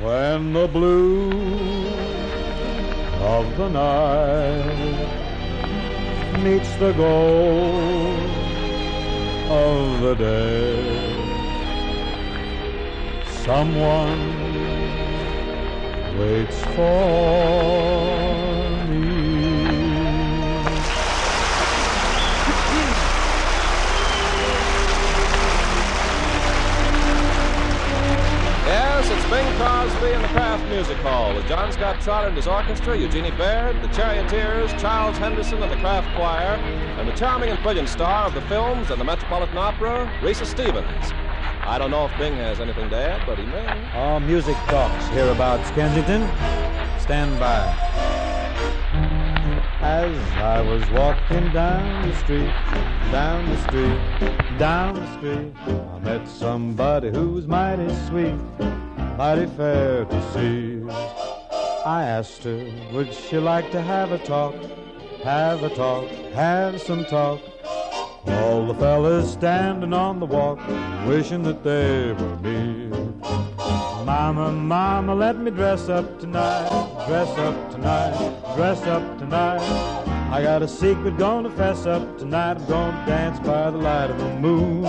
When the blue of the night meets the gold of the day, someone waits for me. Yes, it's Bing Crosby and the Kraft Music Hall with John Scott Trotter and his orchestra, Eugenie Baird, the Charioteers, Charles Henderson and the Kraft Choir, and the charming and brilliant star of the films and the Metropolitan Opera, Risa Stevens. I don't know if Bing has anything to add, but he may. All music talks hereabouts, Kensington. Stand by. As I was walking down the street, down the street, down the street, I met somebody who's mighty sweet, mighty fair to see. I asked her, would she like to have a talk, have some talk. All the fellas standing on the walk, wishing that they were me. Mama, mama, let me dress up tonight, dress up tonight, dress up tonight. I got a secret, gonna fess up tonight. I'm gonna dance by the light of the moon.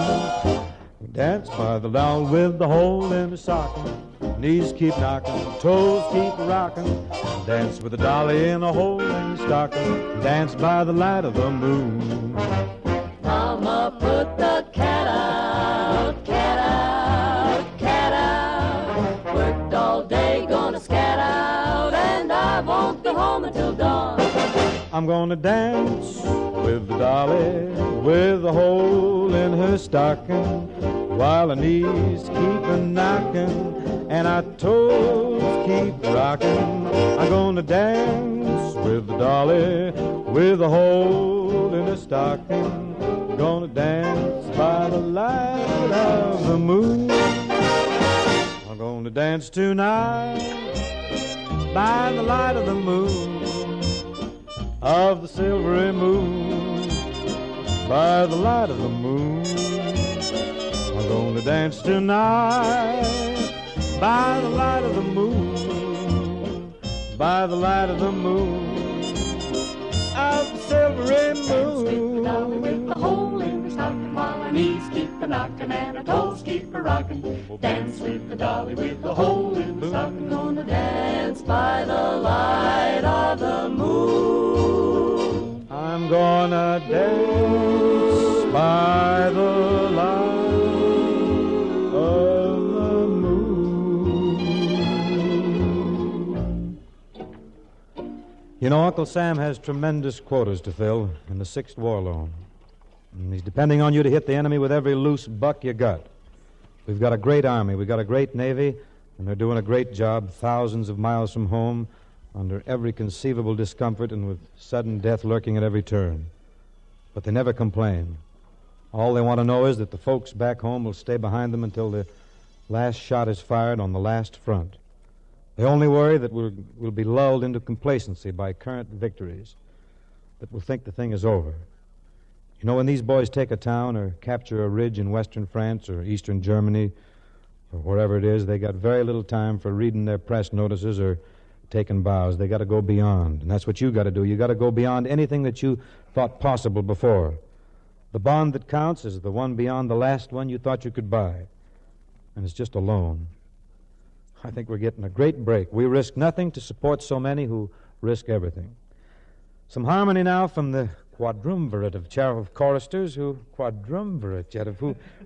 Dance by the light with the hole in the stocking. Knees keep knocking, toes keep rocking. Dance with a dolly in a hole in your stocking. Dance by the light of the moon. Mama, put the cat out, cat out, cat out. Worked all day, gonna scat out, and I won't be home until dawn. I'm gonna dance with the dolly, with a hole in her stocking, while her knees keep a-knocking, and our toes keep rocking. I'm gonna dance with the dolly, with a hole in her stocking, gonna dance by the light of the moon. I'm gonna dance tonight by the light of the moon, of the silvery moon, by the light of the moon. I'm gonna dance tonight by the light of the moon, by the light of the moon, of the silvery moon. With the hole in the stocking, while my knees keep a knocking and our toes keep a rocking. Dance with the dolly with the hole in the stocking. Gonna dance by the light of the moon. I'm gonna dance by the light of the moon. You know, Uncle Sam has tremendous quotas to fill in the 6th War Loan. And he's depending on you to hit the enemy with every loose buck you got. We've got a great army, we've got a great navy, and they're doing a great job thousands of miles from home, under every conceivable discomfort and with sudden death lurking at every turn. But they never complain. All they want to know is that the folks back home will stay behind them until the last shot is fired on the last front. They only worry that we'll be lulled into complacency by current victories, that we'll think the thing is over. You know, when these boys take a town or capture a ridge in western France or eastern Germany or wherever it is, they got very little time for reading their press notices or taking bows. They got to go beyond, and that's what you got to do. You got to go beyond anything that you thought possible before. The bond that counts is the one beyond the last one you thought you could buy, and it's just a loan. I think we're getting a great break. We risk nothing to support so many who risk everything. Some harmony now from the quadrumvirate of choristers who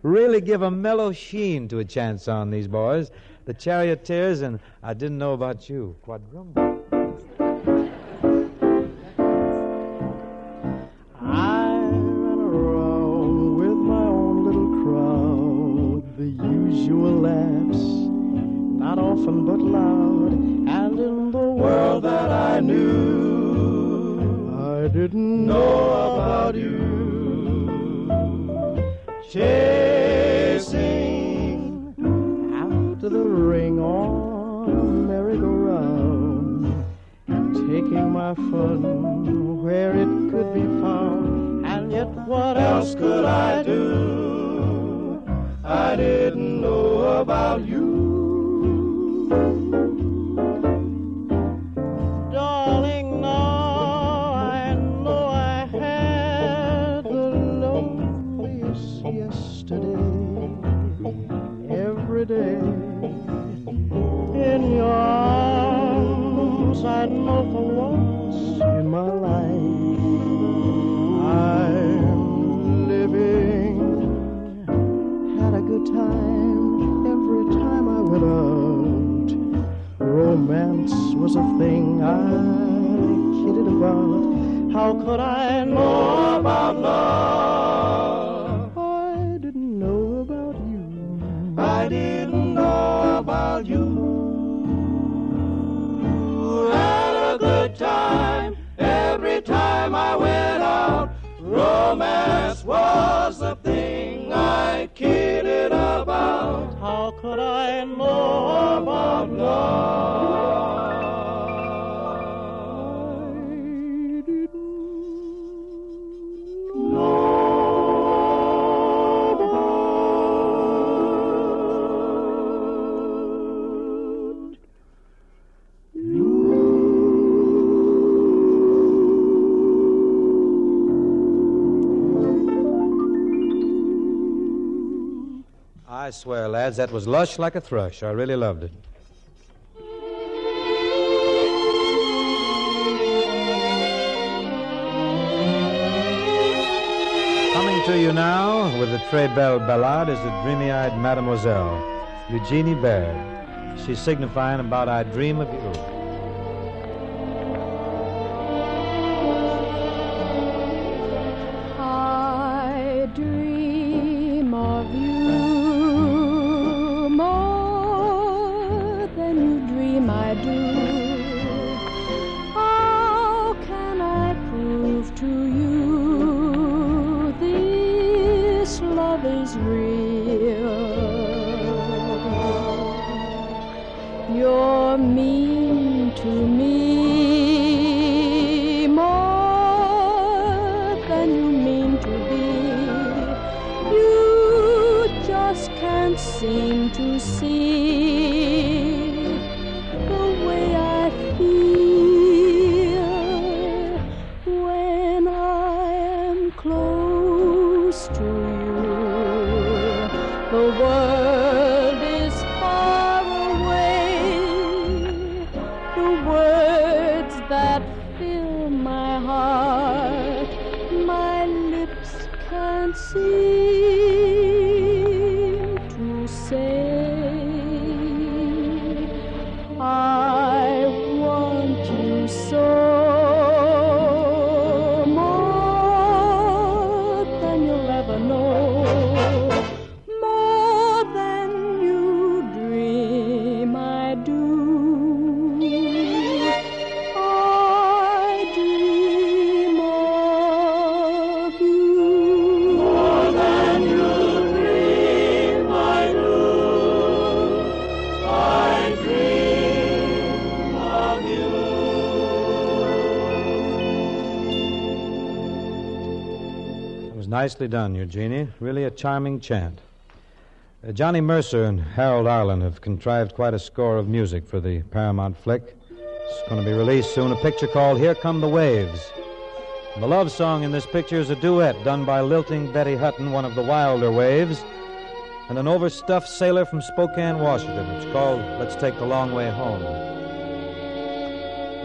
really give a mellow sheen to a chant song, these boys. The Charioteers and I Didn't Know About You. Quadrumvirate. I ran around with my own little crowd, the usual laughs, not often but loud, and in the world that I knew, I didn't know about you. Chasing after the ring on merry-go-round, taking my fun where it could be found, and yet what else could I do? I didn't know about you. every time I went out, romance was a thing I kidded about. How could I know about love? I didn't know about you. I didn't know about you. Had a good time every time I went out. Romance was the thing I kidded about. How could I know about love? I swear, lads, that was lush like a thrush. I really loved it. Coming to you now with the Très Belle Ballade is the dreamy-eyed Mademoiselle, Eugenie Baird. She's signifying about I dream of you. I dream of you more than you dream I do. How can I prove to you this love is real? You're mean to me more than you mean to be. You just can't seem to see the way I feel when I am close to you. The world is far away. The words that fill my heart, my lips can't seem to say. I want you so more than you'll ever know, more than you dream I do. I dream of you more than you dream I do. I dream of you. It was nicely done, Eugenie. Really a charming chant. Johnny Mercer and Harold Arlen have contrived quite a score of music for the Paramount flick. It's going to be released soon, a picture called Here Come the Waves. And the love song in this picture is a duet done by lilting Betty Hutton, one of the Wilder Waves, and an overstuffed sailor from Spokane, Washington. It's called Let's Take the Long Way Home.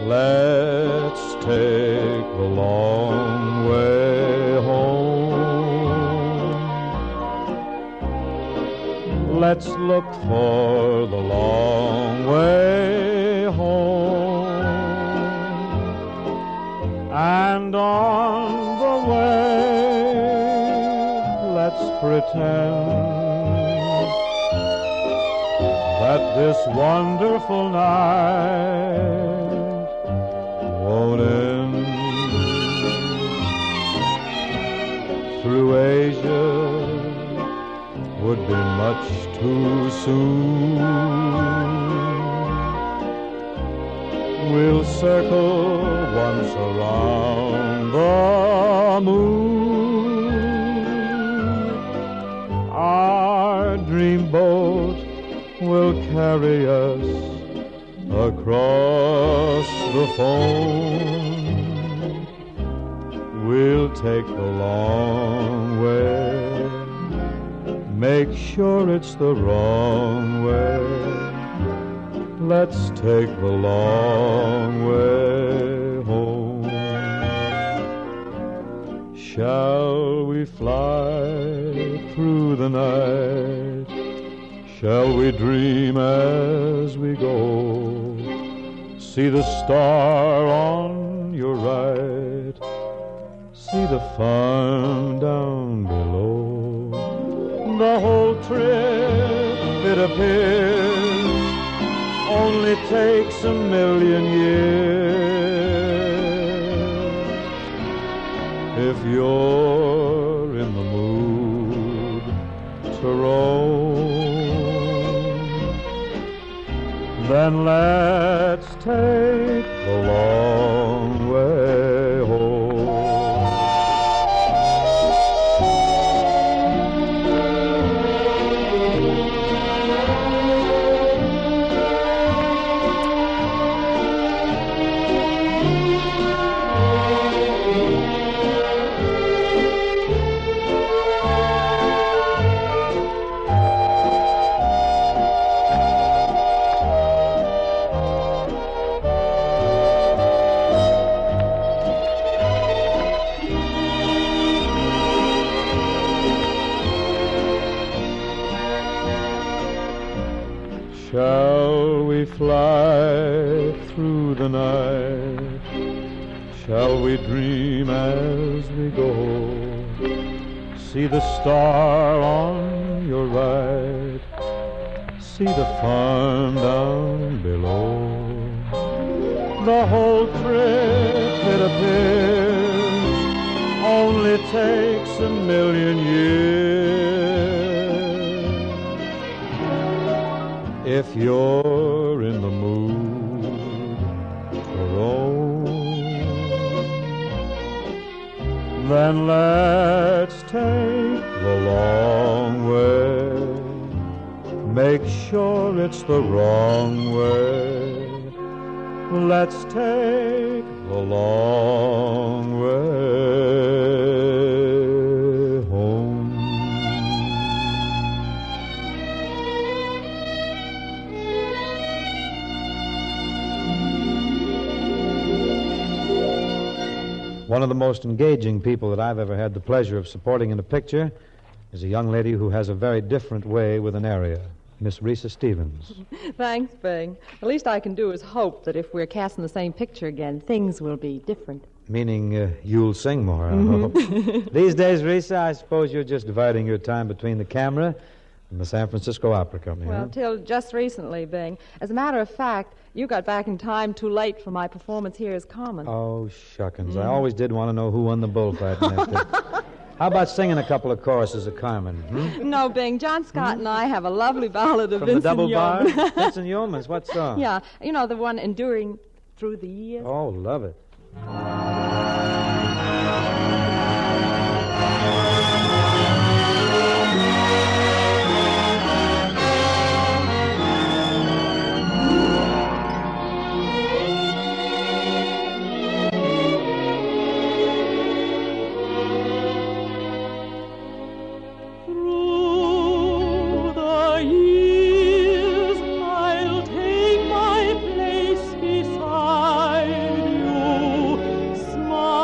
Let's take the long way home. Let's look for the long way home. And on the way, let's pretend that this wonderful night won't end. Through Asia would be much too soon. We'll circle once around the moon. Our dreamboat will carry us across the foam. We'll take the long way. Make sure it's the wrong way. Let's take the long way home. Shall we fly through the night Shall we dream as we go? See the star on your right, see the farm down below. The whole trip, it appears, only takes 1,000,000 years. If you're in the mood to roam, then let's take the long way home. Shall we fly through the night? Shall we dream as we go? See the star on your right, see the farm down below. The whole trip, it appears, only takes 1,000,000 years. If you're in the mood to roam, then let's take the long way. Make sure it's the wrong way. Let's take the long way home. One of the most engaging people that I've ever had the pleasure of supporting in a picture is a young lady who has a very different way with an area, Miss Risa Stevens. Thanks, Bing. The least I can do is hope that if we're casting the same picture again, things will be different. Meaning you'll sing more, I hope. These days, Risa, I suppose you're just dividing your time between the camera and the San Francisco Opera Company, Well, huh? till just recently, Bing. As a matter of fact, you got back in time too late for my performance here as Carmen. Oh, shuckins. I always did want to know who won the bullfight. How about singing a couple of choruses of Carmen? No, Bing. John Scott and I have a lovely ballad of From the Vincent double bar? Yeoman. Vincent Yeoman's. What song? Yeah, you know, the one enduring through the years. Oh, love it. Through the years, I'll take my place beside you, smile.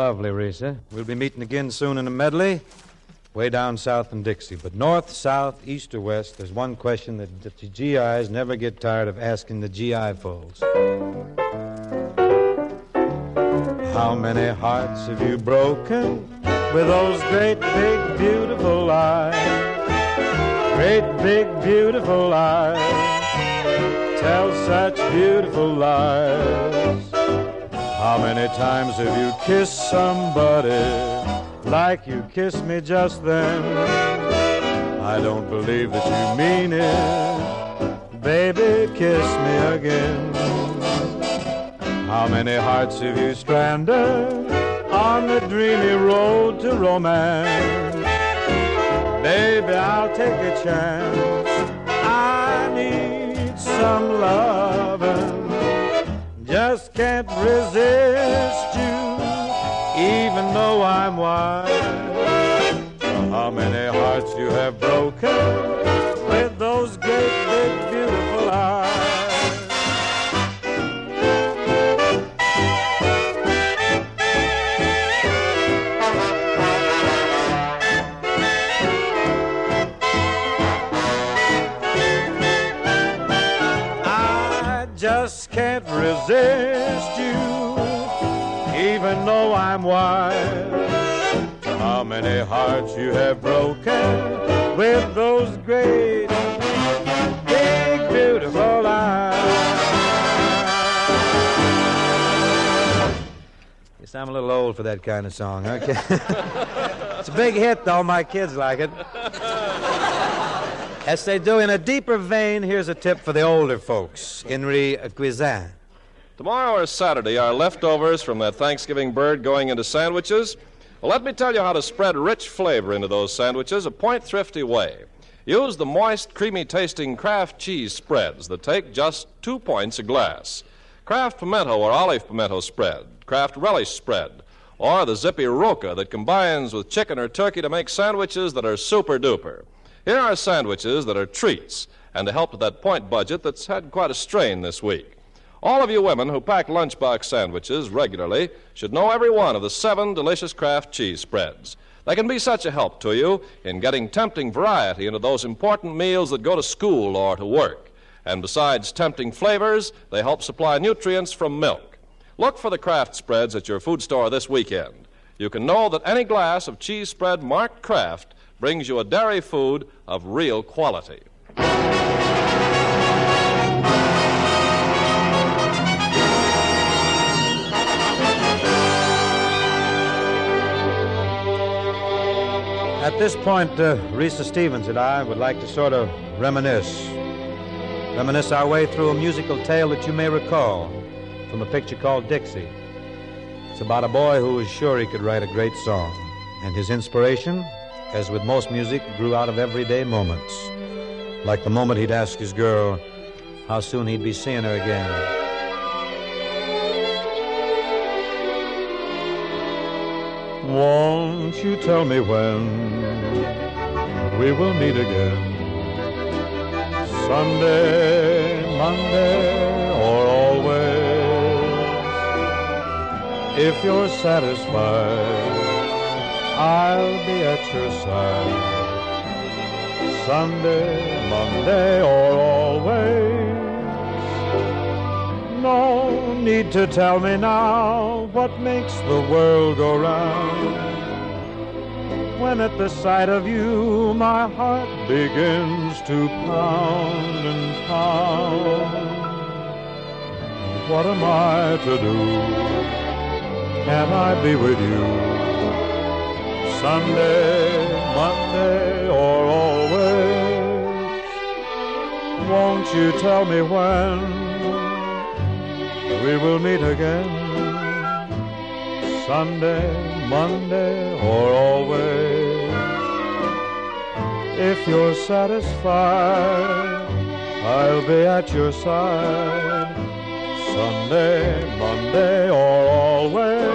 Lovely, Risa. We'll be meeting again soon in a medley, way down south in Dixie. But north, south, east, or west, there's one question that the GIs never get tired of asking the GI folks. How many hearts have you broken with those great, big, beautiful eyes? Great, big, beautiful eyes tell such beautiful lies. How many times have you kissed somebody like you kissed me just then? I don't believe that you mean it. Baby, kiss me again. How many hearts have you stranded on the dreamy road to romance? Baby, I'll take a chance. I need some lovin'. Just can't resist you, even though I'm wild. How many hearts you have broken with those great, big, beautiful eyes? Just can't resist you, even though I'm wild. How many hearts you have broken with those great, big, beautiful eyes. Guess I'm a little old for that kind of song, okay? It's a big hit, though. My kids like it. As they do, in a deeper vein, here's a tip for the older folks. Henri Cuisin. Tomorrow or Saturday are leftovers from that Thanksgiving bird going into sandwiches. Well, let me tell you how to spread rich flavor into those sandwiches a point-thrifty way. Use the moist, creamy-tasting Kraft cheese spreads that take just 2 points a glass. Kraft pimento or olive pimento spread, Kraft relish spread, or the zippy roca that combines with chicken or turkey to make sandwiches that are super-duper. Here are sandwiches that are treats and to help with that point budget that's had quite a strain this week. All of you women who pack lunchbox sandwiches regularly should know every one of the 7 delicious Kraft cheese spreads. They can be such a help to you in getting tempting variety into those important meals that go to school or to work. And besides tempting flavors, they help supply nutrients from milk. Look for the Kraft spreads at your food store this weekend. You can know that any glass of cheese spread marked Kraft brings you a dairy food of real quality. At this point, Risa Stevens and I would like to sort of reminisce our way through a musical tale that you may recall from a picture called Dixie. It's about a boy who was sure he could write a great song, and his inspiration, as with most music, grew out of everyday moments, like the moment he'd ask his girl how soon he'd be seeing her again. Won't you tell me when we will meet again? Sunday, Monday, or always? If you're satisfied, I'll be at your side. Sunday, Monday, or always. No need to tell me now what makes the world go round. When at the sight of you my heart begins to pound and pound. What am I to do? Can I be with you? Sunday, Monday, or always? Won't you tell me when we will meet again? Sunday, Monday, or always? If you're satisfied, I'll be at your side. Sunday, Monday, or always?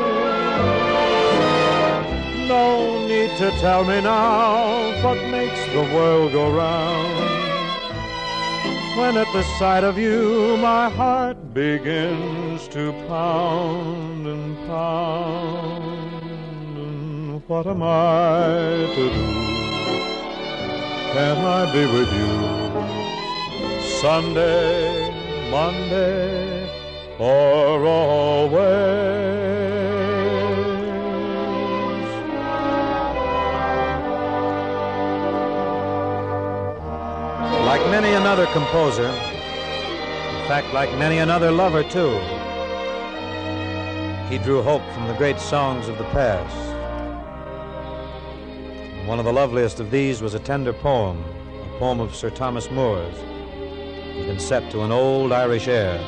No need to tell me now what makes the world go round. When at the sight of you my heart begins to pound and pound. what am I to do? Can't I be with you Sunday, Monday, or always? Like many another composer, in fact, like many another lover, too, he drew hope from the great songs of the past. One of the loveliest of these was a tender poem, a poem of Sir Thomas Moore's. It's been set to an old Irish air.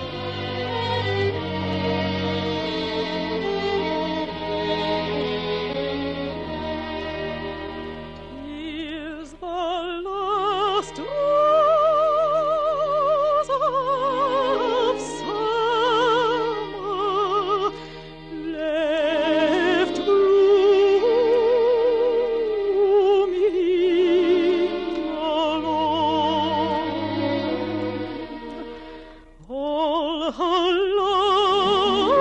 Is the last rose of summer left blooming alone? All her lovely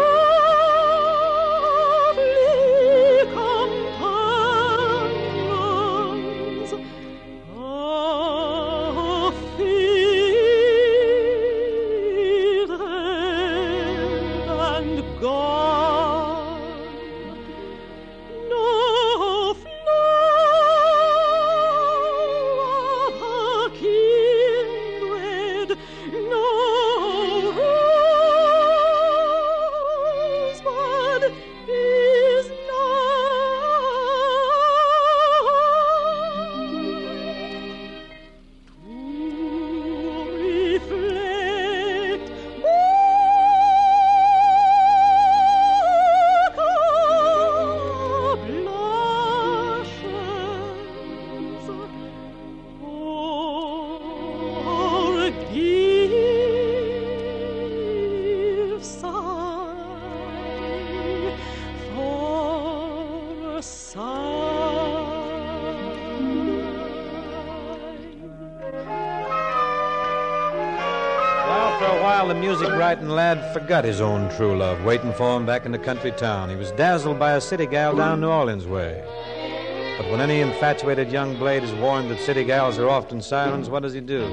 companions are faded and gone. No flower of her kindred, no rosebud is nigh to reflect blushes or give sigh for Well, for a while, the music-writing lad forgot his own true love, waiting for him back in the country town. He was dazzled by a city gal down New Orleans way. But when any infatuated young blade is warned that city gals are often sirens, what does he do?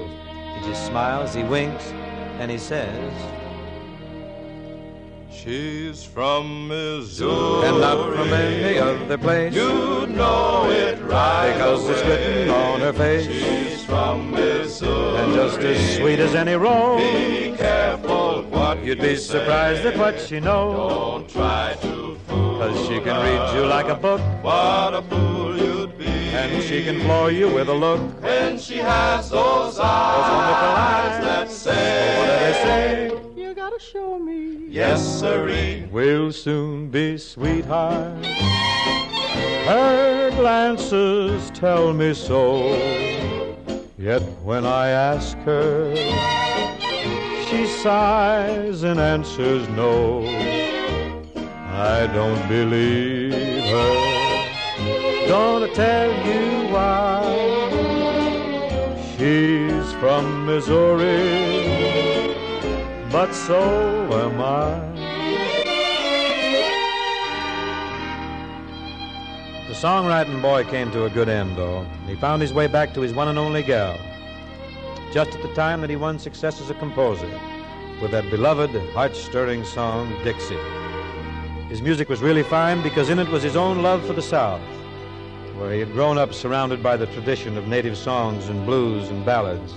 He just smiles, he winks, and he says, She's from Missouri. and not from any other place, You know it right because it's away. written on her face. She's from Missouri. And just as sweet as any rose, Be careful what you'd you be say. surprised at what she knows. Don't try to fool 'Cause she can read you like a book, What a fool you'd be. and she can floor you with a look. When she has those wonderful eyes eyes. that say, What do they say? You gotta show me. Yes, sirree. We'll soon be sweethearts. Her glances tell me so. Yet when I ask her, she sighs and answers no. I don't believe her. Don't I tell you why? She's from Missouri, but so am I. The songwriting boy came to a good end, though. He found his way back to his one and only gal, just at the time that he won success as a composer with that beloved, heart-stirring song, Dixie. His music was really fine because in it was his own love for the South, where he had grown up surrounded by the tradition of native songs and blues and ballads,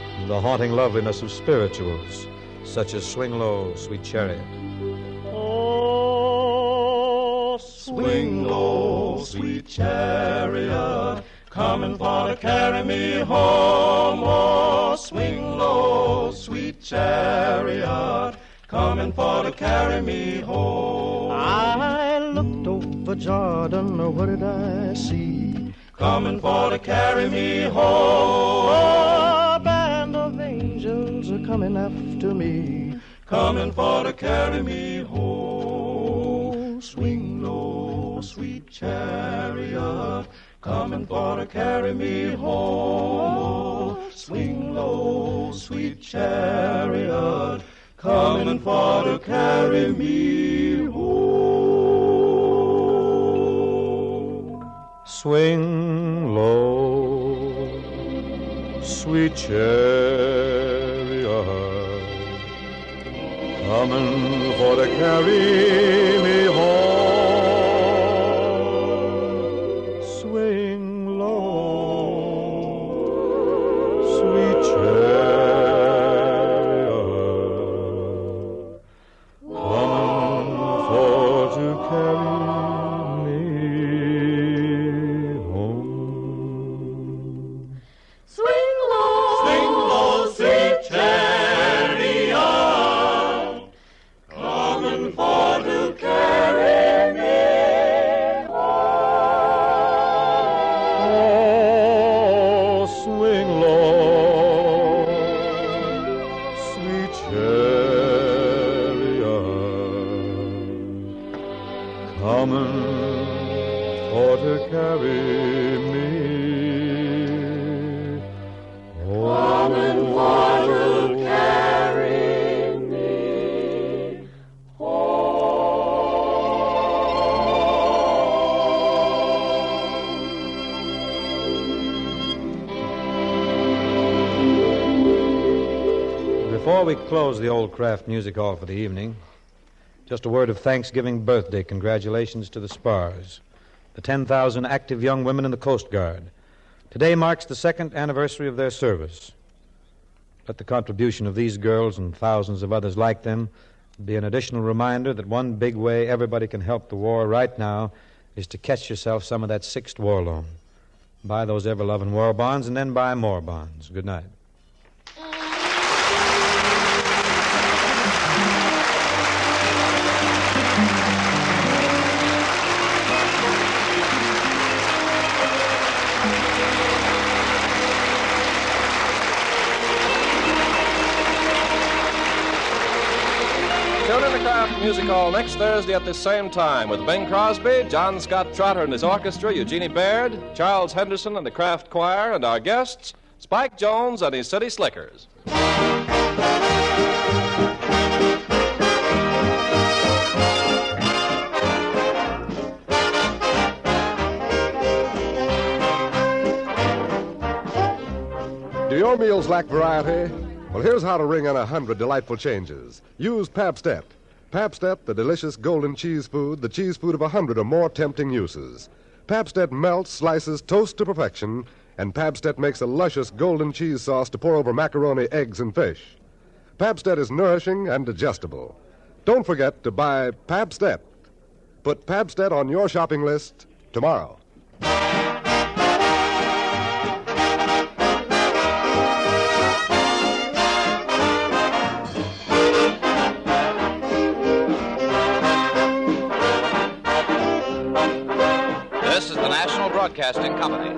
and the haunting loveliness of spirituals, such as Swing Low, Sweet Chariot. Oh, Swing low, sweet chariot, coming for to carry me home. Oh, swing low, sweet chariot, coming for to carry me home. I looked over Jordan, what did I see? Coming for to carry me home. A band of angels are coming after me. Coming for to carry me home. Swing low, sweet chariot, coming for to carry me home. Swing low, sweet chariot, coming for to carry me home. Swing low, sweet chariot, coming for to carry me home. Swing low, sweet chariot, coming for to carry me home. Swing low, sweet chariot, coming for to carry me home. Oh, swing low, sweet chariot, coming for to carry me home. Coming for to carry me Before we close the Old Kraft Music Hall for the evening, just a word of Thanksgiving birthday congratulations to the Spars, the 10,000 active young women in the Coast Guard. Today marks the second anniversary of their service. Let the contribution of these girls and thousands of others like them be an additional reminder that one big way everybody can help the war right now is to catch yourself some of that sixth war loan. Buy those ever-loving war bonds and then buy more bonds. Good night. Tune in to Kraft Music Hall next Thursday at this same time with Bing Crosby, John Scott Trotter and his orchestra, Eugenie Baird, Charles Henderson and the Kraft Choir, and our guests, Spike Jones and his City Slickers. Do your meals lack variety? Well, here's how to ring in 100 delightful changes. Use Pabst-ett. Pabst-ett, the delicious golden cheese food, the cheese food of 100 or more tempting uses. Pabst-ett melts, slices, toasts to perfection, and Pabst-ett makes a luscious golden cheese sauce to pour over macaroni, eggs, and fish. Pabst-ett is nourishing and digestible. Don't forget to buy Pabst-ett. Put Pabst-ett on your shopping list tomorrow. This is the National Broadcasting Company.